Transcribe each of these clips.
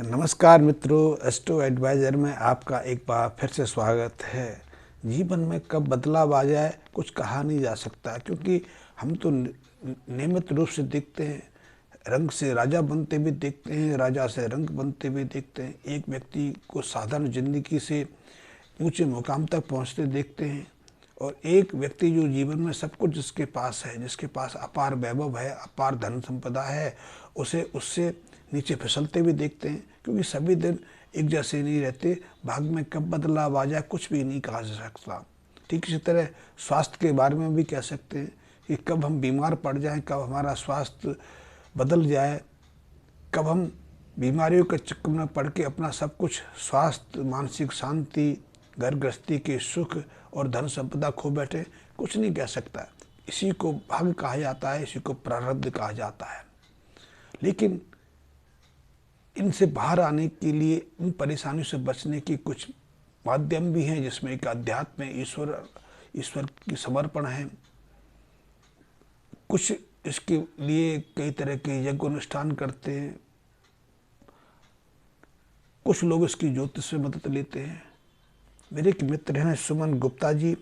नमस्कार मित्रों, astro adviser में आपका एक बार फिर से स्वागत है। जीवन में कब बदलाव आ जाए कुछ कहा नहीं जा सकता, क्योंकि हम तो नियमित रूप से देखते हैं, रंग से राजा बनते भी देखते हैं, राजा से रंग बनते भी देखते हैं। एक व्यक्ति को साधारण जिंदगी से ऊंचे मुकाम तक पहुंचते देखते हैं, और एक व्यक्ति जो जीवन में सब कुछ जिसके पास है, जिसके पास अपार वैभव है, अपार धन संपदा है, उसे उससे नीचे फिसलते भी देखते हैं। क्योंकि सभी दिन एक जैसे नहीं रहते, भाग में कब बदलाव आ जाए कुछ भी नहीं कहा जा सकता। ठीक इसी तरह स्वास्थ्य के बारे में भी कह सकते हैं कि कब हम बीमार पड़ जाएं, कब हमारा स्वास्थ्य बदल जाए, कब हम बीमारियों के चक्कर में पड़ के अपना सब कुछ स्वास्थ्य, मानसिक शांति, घर गृहस्थी के सुख और धन संपदा खो बैठे, कुछ नहीं कह सकता। इसी को भाग्य कहा जाता है, इसी को प्रारब्ध कहा जाता है। लेकिन इनसे बाहर आने के लिए, इन परेशानियों से बचने की कुछ माध्यम भी हैं, जिसमें एक अध्यात्म में ईश्वर की समर्पण है। कुछ इसके लिए कई तरह के यज्ञ अनुष्ठान करते हैं, कुछ लोग इसकी ज्योतिष में मदद लेते हैं। मेरे एक मित्र हैं सुमन गुप्ता जी,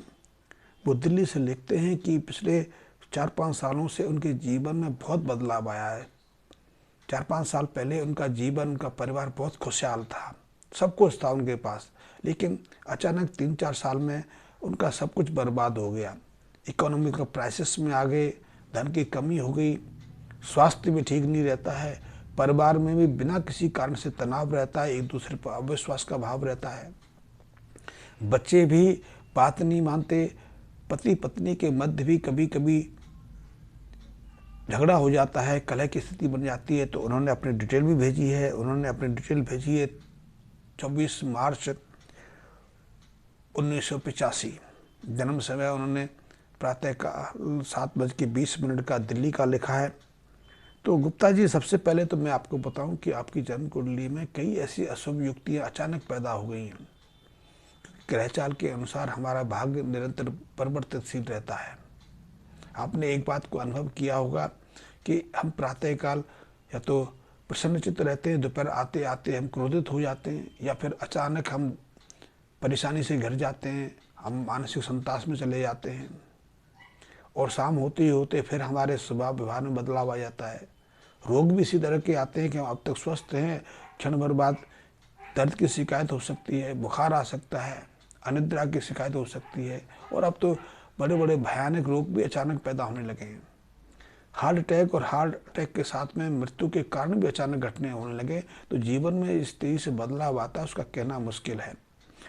वो दिल्ली से लिखते हैं कि पिछले 4-5 सालों से उनके जीवन में बहुत बदलाव आया है। 4-5 साल पहले उनका जीवन, उनका परिवार बहुत खुशहाल था, सब कुछ था उनके पास, लेकिन अचानक 3-4 साल में उनका सब कुछ बर्बाद हो गया। इकोनॉमिकल क्राइसिस में आ गए, धन की कमी हो गई, स्वास्थ्य भी ठीक नहीं रहता है, परिवार में भी बिना किसी कारण से तनाव रहता है, एक दूसरे पर अविश्वास का भाव रहता है, बच्चे भी बात नहीं मानते, पति पत्नी के मध्य भी कभी कभी झगड़ा हो जाता है, कलह की स्थिति बन जाती है। तो उन्होंने अपनी डिटेल भी भेजी है। 24 मार्च 1985 जन्म समय उन्होंने प्रातःकाल 7:20 का दिल्ली का लिखा है। तो गुप्ता जी, सबसे पहले तो मैं आपको बताऊं कि आपकी जन्म कुंडली में कई ऐसी अशुभ युक्तियां अचानक पैदा हो गई हैं। ग्रह चाल के अनुसार हमारा भाग्य निरंतर परिवर्तनशील रहता है। आपने एक बात को अनुभव किया होगा कि हम प्रातःकाल या तो प्रसन्नचित्त रहते हैं, दोपहर आते आते हम क्रोधित हो जाते हैं, या फिर अचानक हम परेशानी से घिर जाते हैं, हम मानसिक संताप में चले जाते हैं, और शाम होते ही होते फिर हमारे स्वभाव व्यवहार में बदलाव आ जाता है। रोग भी इसी तरह के आते हैं कि हम अब तक स्वस्थ हैं, क्षण भर बाद दर्द की शिकायत हो सकती है, बुखार आ सकता है, अनिद्रा की शिकायत हो सकती है, और अब तो बड़े बड़े भयानक रोग भी अचानक पैदा होने लगे हैं। हार्ट अटैक, और हार्ट अटैक के साथ में मृत्यु के कारण भी अचानक घटने होने लगे। तो जीवन में इस तेजी से बदलाव आता है, उसका कहना मुश्किल है।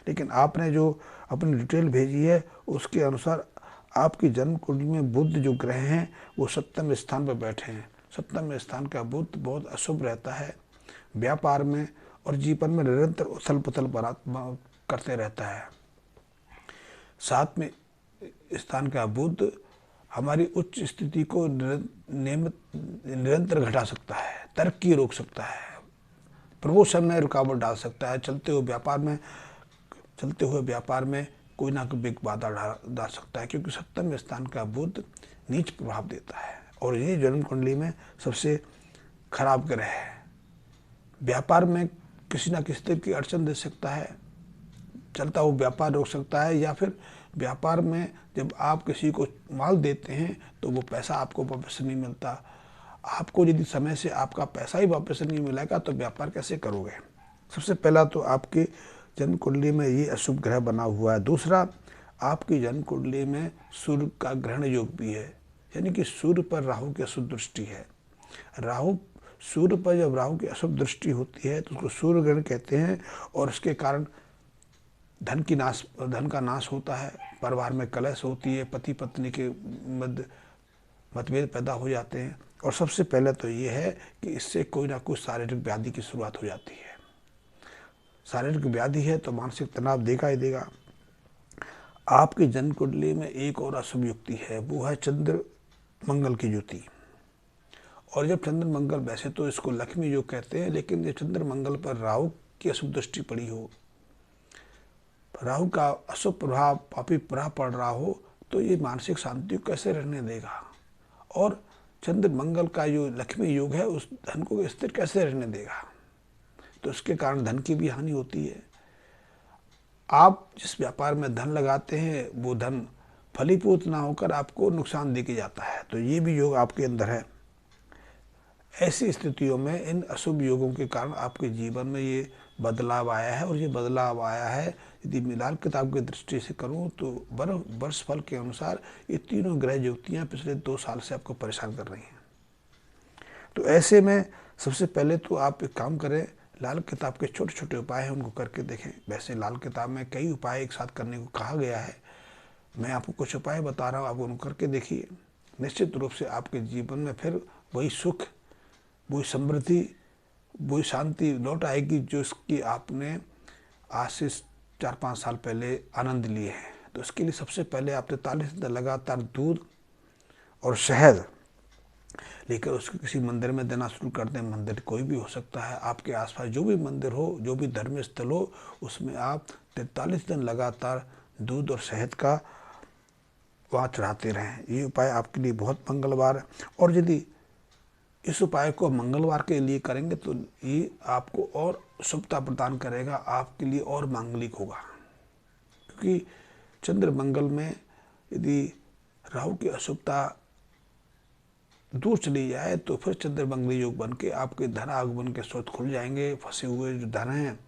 लेकिन आपने जो अपनी डिटेल भेजी है उसके अनुसार आपकी जन्म कुंडली में बुध जो ग्रह हैं वो 7वें स्थान पर बैठे हैं। 7वें स्थान का बुध बहुत अशुभ रहता है व्यापार में, और जीवन में निरंतर उथल पुथल करते रहता है। 7वें स्थान का बुध हमारी उच्च स्थिति को निरंतर घटा सकता है, तरक्की रोक सकता है, प्रमोशन में रुकावट डाल सकता है, चलते हुए व्यापार में कोई ना कोई बाधा डाल सकता है, क्योंकि 7वें स्थान का बुध नीच प्रभाव देता है, और ये जन्म कुंडली में सबसे खराब ग्रह है। व्यापार में किसी न किसी तरह की अड़चन दे सकता है, चलता हुआ व्यापार रोक सकता है, या फिर व्यापार में जब आप किसी को माल देते हैं तो वो पैसा आपको वापस नहीं मिलता। आपको यदि समय से आपका पैसा ही वापस नहीं मिलेगा तो व्यापार कैसे करोगे। सबसे पहला तो आपकी जन्म कुंडली में ये अशुभ ग्रह बना हुआ है। दूसरा, आपकी जन्म कुंडली में सूर्य का ग्रहण योग भी है, यानी कि सूर्य पर राहु की अशुभ दृष्टि है। सूर्य पर जब राहु की अशुभ दृष्टि होती है तो उसको सूर्य ग्रहण कहते हैं, और उसके कारण धन का नाश होता है, परिवार में कलह होती है, पति पत्नी के मध्य मतभेद पैदा हो जाते हैं, और सबसे पहले तो ये है कि इससे कोई ना कोई शारीरिक व्याधि की शुरुआत हो जाती है। शारीरिक व्याधि है तो मानसिक तनाव देगा ही देगा। आपकी जन्म कुंडली में एक और अशुभ युक्ति है, वो है चंद्र मंगल की युति। और जब चंद्र मंगल, वैसे तो इसको लक्ष्मी योग कहते हैं, लेकिन जब चंद्र मंगल पर राहु की अशुभ दृष्टि पड़ी हो, राहु का अशुभ प्रभाव, पापी प्रभाव पड़ रहा हो, तो ये मानसिक शांति को कैसे रहने देगा, और चंद्र मंगल का जो लक्ष्मी योग है उस धन को स्थिर कैसे रहने देगा। तो तो उसके कारण धन की भी हानि होती है। आप जिस व्यापार में धन लगाते हैं वो धन फलीभूत ना होकर आपको नुकसान दे के जाता है, तो ये भी योग आपके अंदर है। ऐसी स्थितियों में इन अशुभ योगों के कारण आपके जीवन में ये बदलाव आया है, और ये बदलाव आया है यदि मैं लाल किताब की दृष्टि से करूं तो वर्ष फल के अनुसार ये तीनों ग्रह युक्तियां पिछले 2 साल से आपको परेशान कर रही हैं। तो ऐसे में सबसे पहले तो आप एक काम करें, लाल किताब के छोटे छोटे उपाय हैं उनको करके देखें। वैसे लाल किताब में कई उपाय एक साथ करने को कहा गया है, मैं आपको कुछ उपाय बता रहा हूँ, आप उनको करके देखिए। निश्चित रूप से आपके जीवन में फिर वही सुख, वही समृद्धि, वही शांति लौट आएगी जो इसकी आपने आज से 4-5 साल पहले आनंद लिए हैं। तो इसके लिए सबसे पहले आप 43 दिन लगातार दूध और शहद लेकर उसको किसी मंदिर में देना शुरू कर दें। मंदिर कोई भी हो सकता है, आपके आसपास जो भी मंदिर हो, जो भी धर्म स्थल हो, उसमें आप 43 दिन लगातार दूध और शहद का वहाँ चढ़ाते रहें। ये उपाय आपके लिए बहुत मंगलवार है, और यदि इस उपाय को मंगलवार के लिए करेंगे तो ये आपको और शुभता प्रदान करेगा, आपके लिए और मांगलिक होगा। क्योंकि चंद्र मंगल में यदि राहु की अशुभता दूर चली जाए तो फिर चंद्र मंगल योग बन के आपके धन आगमन के स्रोत खुल जाएंगे। फंसे हुए जो धन हैं,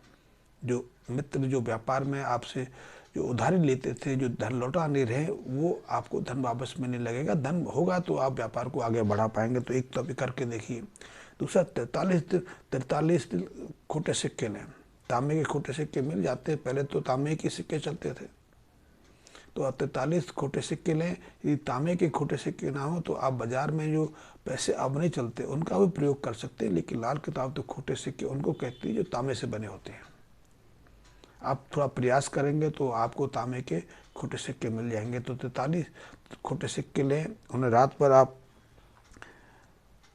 जो मित्र जो व्यापार में आपसे जो उधारी लेते थे, जो धन लौटा नहीं रहे, वो आपको धन वापस मिलने लगेगा। धन होगा तो आप व्यापार को आगे बढ़ा पाएंगे। तो एक तो अभी करके देखिए। दूसरा 43 दिन खोटे सिक्के लें। तांबे के खोटे सिक्के मिल जाते हैं, पहले तो तांबे के सिक्के चलते थे, तो आप 43 खोटे सिक्के लें। यदि तांबे के खोटे सिक्के ना हो तो आप बाजार में जो पैसे अब नहीं चलते उनका भी प्रयोग कर सकते हैं, लेकिन लाल किताब तो खोटे सिक्के उनको कहती है जो तांबे से बने होते हैं। आप थोड़ा प्रयास करेंगे तो आपको तांबे के खोटे सिक्के मिल जाएंगे। तो 43 खोटे सिक्के लें, उन्हें रात पर आप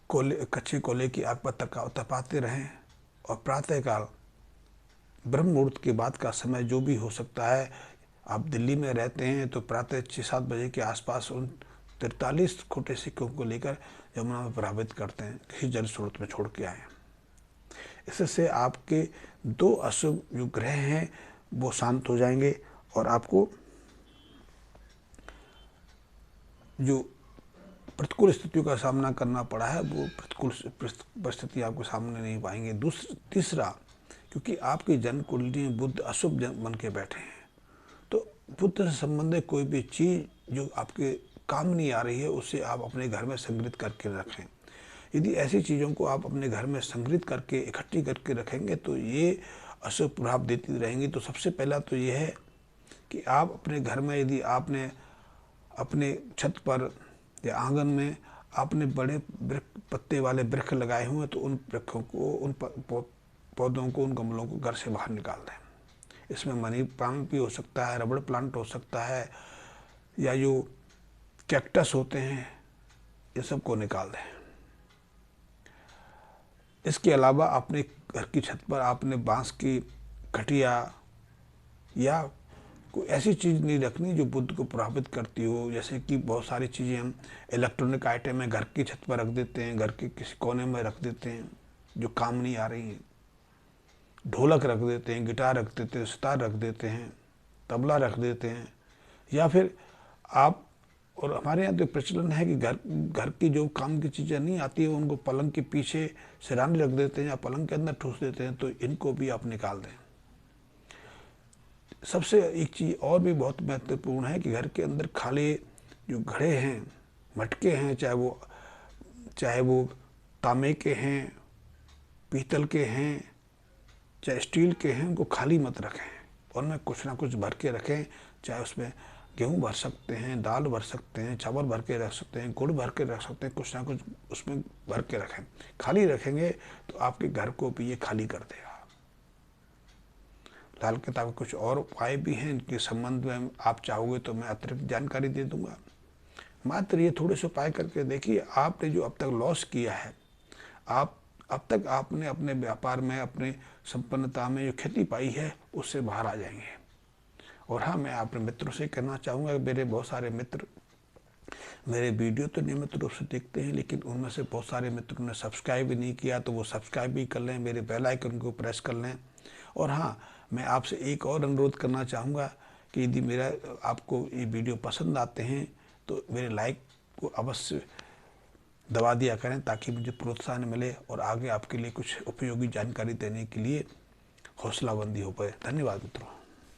कच्चे कोयले की आग पर तपाते रहें, और प्रातःकाल ब्रह्म मुहूर्त के बाद का समय जो भी हो सकता है, आप दिल्ली में रहते हैं तो प्रातः 6-7 बजे के आसपास उन 43 खोटे सिक्कों को लेकर यमुना में प्रवाहित करते हैं, किसी जल स्रोत में छोड़ के आए। इससे आपके 2 अशुभ जो ग्रह हैं वो शांत हो जाएंगे, और आपको जो प्रतिकूल स्थितियों का सामना करना पड़ा है वो प्रतिकूल परिस्थिति आपको सामने नहीं पाएंगे। तीसरा, क्योंकि आपकी जन्म कुंडली में बुध अशुभ बन के बैठे हैं, तो बुध से संबंधित कोई भी चीज़ जो आपके काम नहीं आ रही है उसे आप अपने घर में संग्रहित करके रखें। यदि ऐसी चीज़ों को आप अपने घर में संग्रहित करके इकट्ठी करके रखेंगे तो ये अशुभ प्रभाव देती रहेंगी। तो सबसे पहला तो ये है कि आप अपने घर में, यदि आपने अपने छत पर या आंगन में आपने बड़े पत्ते वाले वृक्ष लगाए हुए हैं तो उन वृक्षों को, उन पौधों को, उन गमलों को घर से बाहर निकाल दें। इसमें मनी प्लांट भी हो सकता है, रबड़ प्लांट हो सकता है, या जो कैक्टस होते हैं, ये सब को निकाल दें। इसके अलावा अपने घर की छत पर आपने बांस की खटिया या कोई ऐसी चीज़ नहीं रखनी जो बुद्ध को प्रभावित करती हो। जैसे कि बहुत सारी चीज़ें हम इलेक्ट्रॉनिक आइटम है घर की छत पर रख देते हैं, घर के किसी कोने में रख देते हैं जो काम नहीं आ रही हैं। ढोलक रख देते हैं, गिटार रख देते हैं, सितार रख देते हैं, तबला रख देते हैं। या फिर आप, और हमारे यहाँ तो प्रचलन है कि घर की जो काम की चीज़ें नहीं आती है उनको पलंग के पीछे सिरहाने रख देते हैं या पलंग के अंदर ठूस देते हैं, तो इनको भी आप निकाल दें। सबसे एक चीज़ और भी बहुत महत्वपूर्ण है कि घर के अंदर खाली जो घड़े हैं, मटके हैं, चाहे वो तांबे के हैं, पीतल के हैं, चाहे स्टील के हैं, उनको खाली मत रखें। उनमें कुछ ना कुछ भर के रखें। चाहे उसमें गेहूँ भर सकते हैं, दाल भर सकते हैं, चावल भर के रख सकते हैं, गुड़ भर के रख सकते हैं, कुछ ना कुछ उसमें भर के रखें। खाली रखेंगे तो आपके घर को भी ये खाली कर देगा। लाल किताब के कुछ और उपाय भी हैं इनके संबंध में आप चाहोगे तो मैं अतिरिक्त जानकारी दे दूंगा। मात्र ये थोड़े से उपाय करके देखिए, आपने जो अब तक लॉस किया है, अब तक आपने अपने व्यापार में, अपने संपन्नता में जो क्षति पाई है उससे बाहर आ जाएंगे। और हाँ, मैं अपने मित्रों से कहना चाहूँगा, मेरे बहुत सारे मित्र मेरे वीडियो तो नियमित रूप से देखते हैं, लेकिन उनमें से बहुत सारे मित्रों ने सब्सक्राइब भी नहीं किया, तो वो सब्सक्राइब भी कर लें, मेरे बेल आइकन को प्रेस कर लें। और हाँ, मैं आपसे एक और अनुरोध करना चाहूँगा कि यदि मेरा आपको ये वीडियो पसंद आते हैं तो मेरे लाइक को अवश्य दबा दिया करें, ताकि मुझे प्रोत्साहन मिले और आगे आपके लिए कुछ उपयोगी जानकारी देने के लिए हौसलाबंदी हो पाए। धन्यवाद मित्रों।